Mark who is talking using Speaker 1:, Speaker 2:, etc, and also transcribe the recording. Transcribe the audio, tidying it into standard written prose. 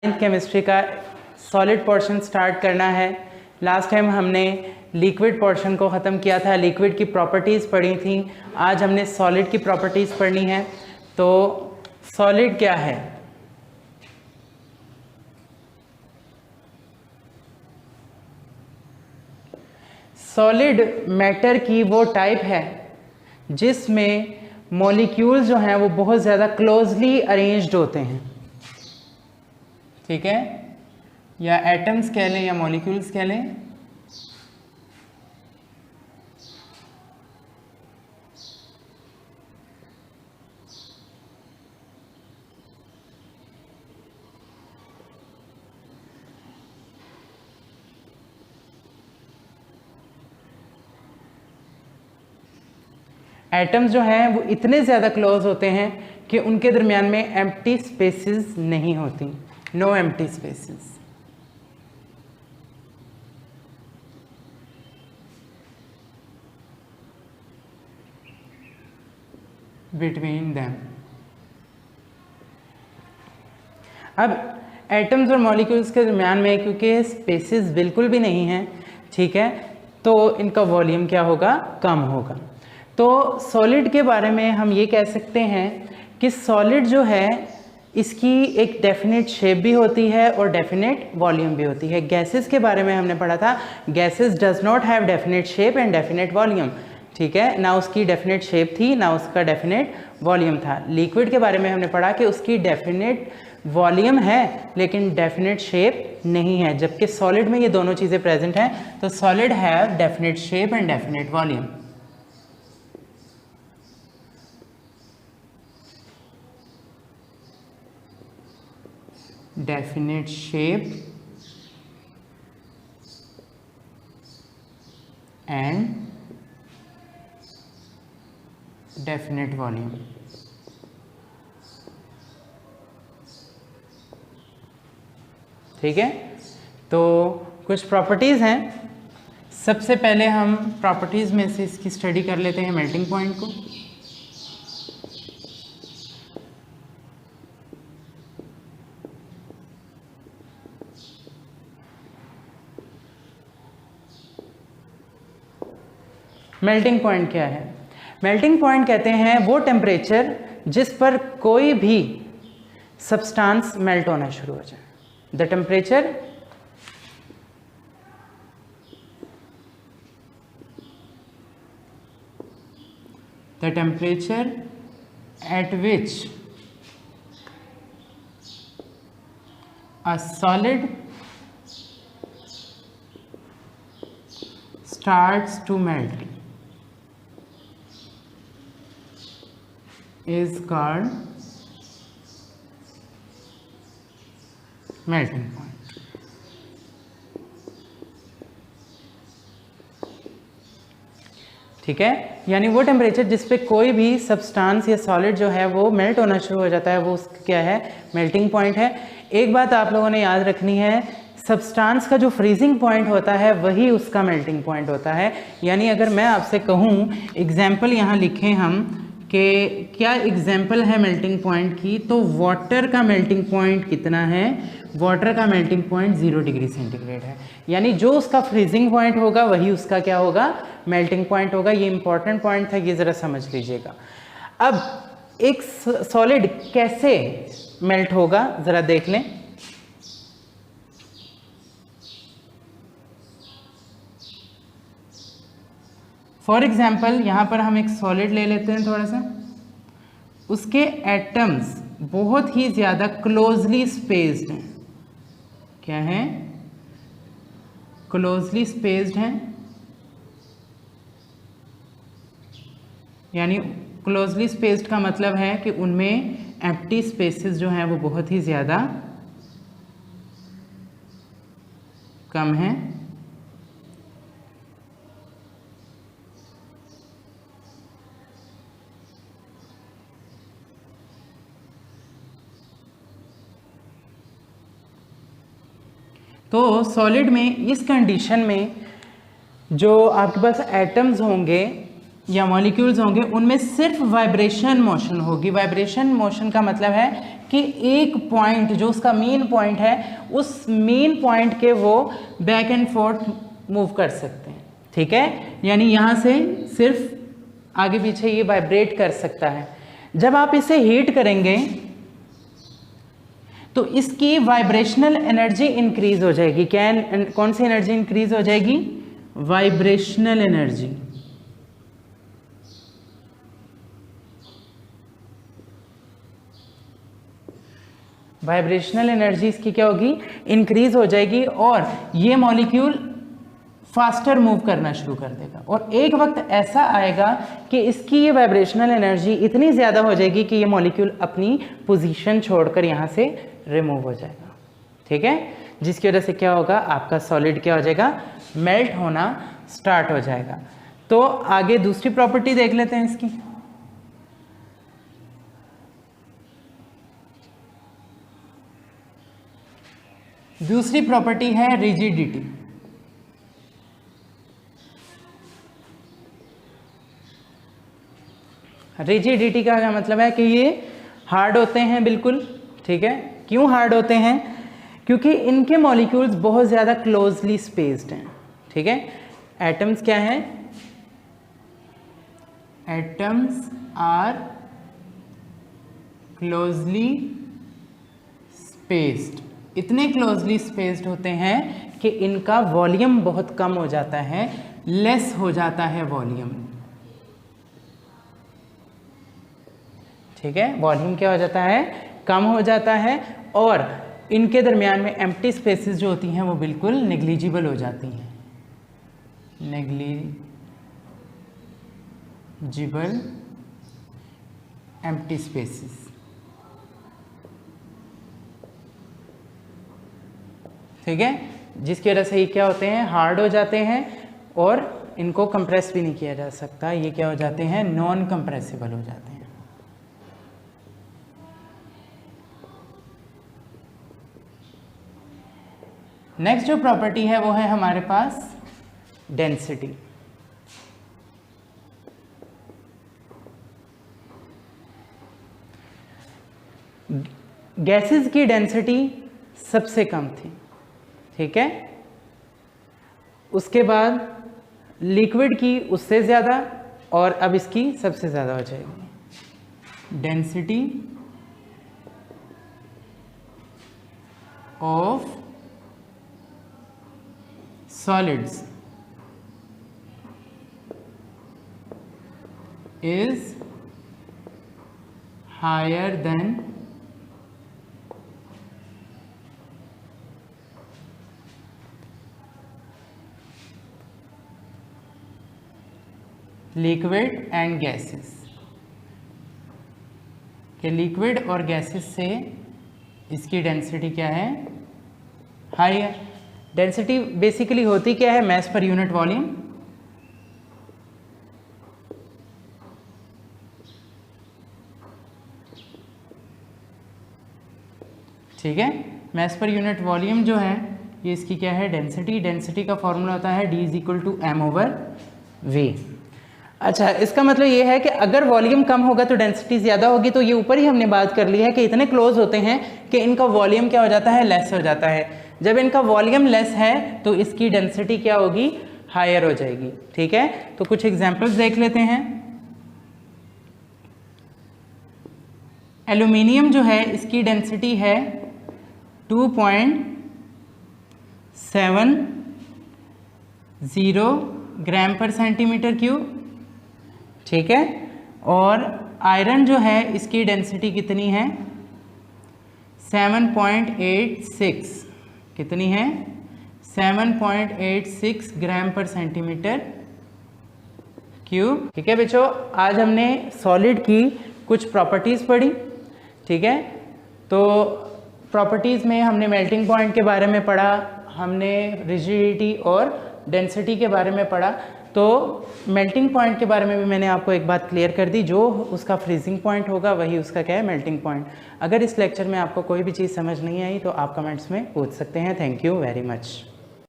Speaker 1: Chemistry का solid portion start करना है। लास्ट टाइम हमने लिक्विड पोर्शन को ख़त्म किया था, लिक्विड की प्रॉपर्टीज़ पढ़ी थी। आज हमने सॉलिड की प्रॉपर्टीज़ पढ़नी है। तो सॉलिड क्या है? सॉलिड मैटर की वो टाइप है जिसमें मॉलिक्यूल्स जो हैं वो बहुत ज़्यादा क्लोजली अरेंज्ड होते हैं, ठीक है, या एटम्स कह लें या मॉलिक्यूल्स कह लें। एटम्स जो हैं वो इतने ज़्यादा क्लोज होते हैं कि उनके दरमियान में एम्प्टी स्पेसेस नहीं होती, no empty spaces between them. अब एटम्स और मॉलिक्यूल्स के दरमियान में क्योंकि स्पेसेस बिल्कुल भी नहीं हैं, ठीक है, तो इनका वॉल्यूम क्या होगा? कम होगा। तो सॉलिड के बारे में हम ये कह सकते हैं कि सॉलिड जो है इसकी एक डेफिनेट शेप भी होती है और डेफिनेट वॉल्यूम भी होती है। गैसेस के बारे में हमने पढ़ा था, gases does not have definite shape and definite volume, ठीक है, ना उसकी डेफिनेट शेप थी ना उसका डेफिनेट वॉल्यूम था। लिक्विड के बारे में हमने पढ़ा कि उसकी डेफिनेट वॉल्यूम है लेकिन डेफिनेट शेप नहीं है, जबकि सॉलिड में ये दोनों चीज़ें प्रेजेंट हैं। तो solid have definite shape and definite volume. Definite shape and definite volume. ठीक है, तो कुछ प्रॉपर्टीज़ हैं। सबसे पहले हम प्रॉपर्टीज़ में से इसकी स्टडी कर लेते हैं मेल्टिंग पॉइंट को। मेल्टिंग पॉइंट क्या है? मेल्टिंग पॉइंट कहते हैं वो टेम्परेचर जिस पर कोई भी सब्सटेंस मेल्ट होना शुरू हो जाए। The temperature at which a solid starts to melt is called melting point। ठीक है, यानी वो टेम्परेचर जिस पे कोई भी सब्सटेंस या सॉलिड जो है वो मेल्ट होना शुरू हो जाता है, वो उसका क्या है? मेल्टिंग पॉइंट है। एक बात आप लोगों ने याद रखनी है, सब्सटेंस का जो फ्रीजिंग पॉइंट होता है वही उसका मेल्टिंग पॉइंट होता है। यानी अगर मैं आपसे कहूँ एग्जाम्पल यहाँ लिखें हम कि क्या एग्जाम्पल है मेल्टिंग पॉइंट की, तो वाटर का मेल्टिंग पॉइंट कितना है? वाटर का मेल्टिंग पॉइंट 0 डिग्री सेंटीग्रेड है। यानी जो उसका फ्रीजिंग पॉइंट होगा वही उसका क्या होगा? मेल्टिंग पॉइंट होगा। ये इंपॉर्टेंट पॉइंट था, ये ज़रा समझ लीजिएगा। अब एक सॉलिड कैसे मेल्ट होगा ज़रा देख लें। फॉर एग्जाम्पल यहाँ पर हम एक सॉलिड ले लेते हैं थोड़ा सा, उसके एटम्स बहुत ही ज़्यादा क्लोजली स्पेस्ड हैं। क्या है? क्लोजली स्पेस्ड हैं, यानी क्लोजली स्पेस्ड का मतलब है कि उनमें एम्प्टी स्पेसेस जो हैं वो बहुत ही ज़्यादा कम हैं। तो सॉलिड में इस कंडीशन में जो आपके पास एटम्स होंगे या मॉलिक्यूल्स होंगे उनमें सिर्फ वाइब्रेशन मोशन होगी। वाइब्रेशन मोशन का मतलब है कि एक पॉइंट जो उसका मेन पॉइंट है, उस मेन पॉइंट के वो बैक एंड फोर्थ मूव कर सकते हैं, ठीक है। यानी यहाँ से सिर्फ आगे पीछे ये वाइब्रेट कर सकता है। जब आप इसे हीट करेंगे तो इसकी वाइब्रेशनल एनर्जी इंक्रीज हो जाएगी। क्या कौन सी एनर्जी इंक्रीज हो जाएगी? Vibrational energy. वाइब्रेशनल एनर्जी इसकी क्या होगी? इंक्रीज हो जाएगी और ये मॉलिक्यूल फास्टर मूव करना शुरू कर देगा। और एक वक्त ऐसा आएगा कि इसकी ये वाइब्रेशनल एनर्जी इतनी ज़्यादा हो जाएगी कि ये मॉलिक्यूल अपनी पोजीशन छोड़कर यहाँ से रिमूव हो जाएगा, ठीक है। जिसकी वजह से क्या होगा? आपका सॉलिड क्या हो जाएगा? मेल्ट होना स्टार्ट हो जाएगा। तो आगे दूसरी प्रॉपर्टी देख लेते हैं इसकी। दूसरी प्रॉपर्टी है रिजिडिटी। रिजिडिटी का क्या मतलब है कि ये हार्ड होते हैं बिल्कुल, ठीक है। क्यों हार्ड होते हैं? क्योंकि इनके मॉलिक्यूल्स बहुत ज़्यादा क्लोजली स्पेस्ड हैं, ठीक है। एटम्स क्या हैं? Atoms are closely spaced. इतने क्लोजली स्पेस्ड होते हैं कि इनका वॉल्यूम बहुत कम हो जाता है, लेस हो जाता है वॉल्यूम, ठीक है। वॉल्यूम क्या हो जाता है? कम हो जाता है और इनके दरमियान में एम्प्टी स्पेसेस जो होती हैं वो बिल्कुल नेग्लिजिबल हो जाती हैं। नेग्लिजिबल एम्प्टी स्पेसेस, ठीक है। जिसकी वजह से ये क्या होते हैं? हार्ड हो जाते हैं और इनको कंप्रेस भी नहीं किया जा सकता। ये क्या हो जाते हैं? नॉन कंप्रेसिबल हो जाते हैं। नेक्स्ट जो प्रॉपर्टी है वो है हमारे पास डेंसिटी। गैसेस की डेंसिटी सबसे कम थी, ठीक है। उसके बाद लिक्विड की उससे ज़्यादा और अब इसकी सबसे ज़्यादा हो जाएगी। Density of solids is higher than liquid and gases। कि लिक्विड और गैसेस से इसकी डेंसिटी क्या है? हायर। डेंसिटी बेसिकली होती क्या है? मास पर यूनिट वॉल्यूम, ठीक है। मास पर यूनिट वॉल्यूम जो है ये इसकी क्या है? डेंसिटी। डेंसिटी का फॉर्मूला होता है D = m/v। अच्छा, इसका मतलब ये है कि अगर वॉल्यूम कम होगा तो डेंसिटी ज़्यादा होगी। तो ये ऊपर ही हमने बात कर ली है कि इतने क्लोज होते हैं कि इनका वॉल्यूम क्या हो जाता है? लेस हो जाता है। जब इनका वॉल्यूम लेस है तो इसकी डेंसिटी क्या होगी? हायर हो जाएगी, ठीक है। तो कुछ एग्जांपल्स देख लेते हैं। एल्यूमिनियम जो है इसकी डेंसिटी है 2.70 ग्राम पर सेंटीमीटर क्यूब, ठीक है। और आयरन जो है इसकी डेंसिटी कितनी है? 7.86। कितनी है? 7.86 ग्राम पर सेंटीमीटर क्यूब, ठीक है बच्चों। आज हमने सॉलिड की कुछ प्रॉपर्टीज़ पढ़ी, ठीक है। तो प्रॉपर्टीज़ में हमने मेल्टिंग पॉइंट के बारे में पढ़ा, हमने रिजिडिटी और डेंसिटी के बारे में पढ़ा। तो मेल्टिंग पॉइंट के बारे में भी मैंने आपको एक बात क्लियर कर दी, जो उसका फ्रीजिंग पॉइंट होगा वही उसका क्या है? Melting point. अगर इस लेक्चर में आपको कोई भी चीज़ समझ नहीं आई तो आप कमेंट्स में पूछ सकते हैं। Thank you very much.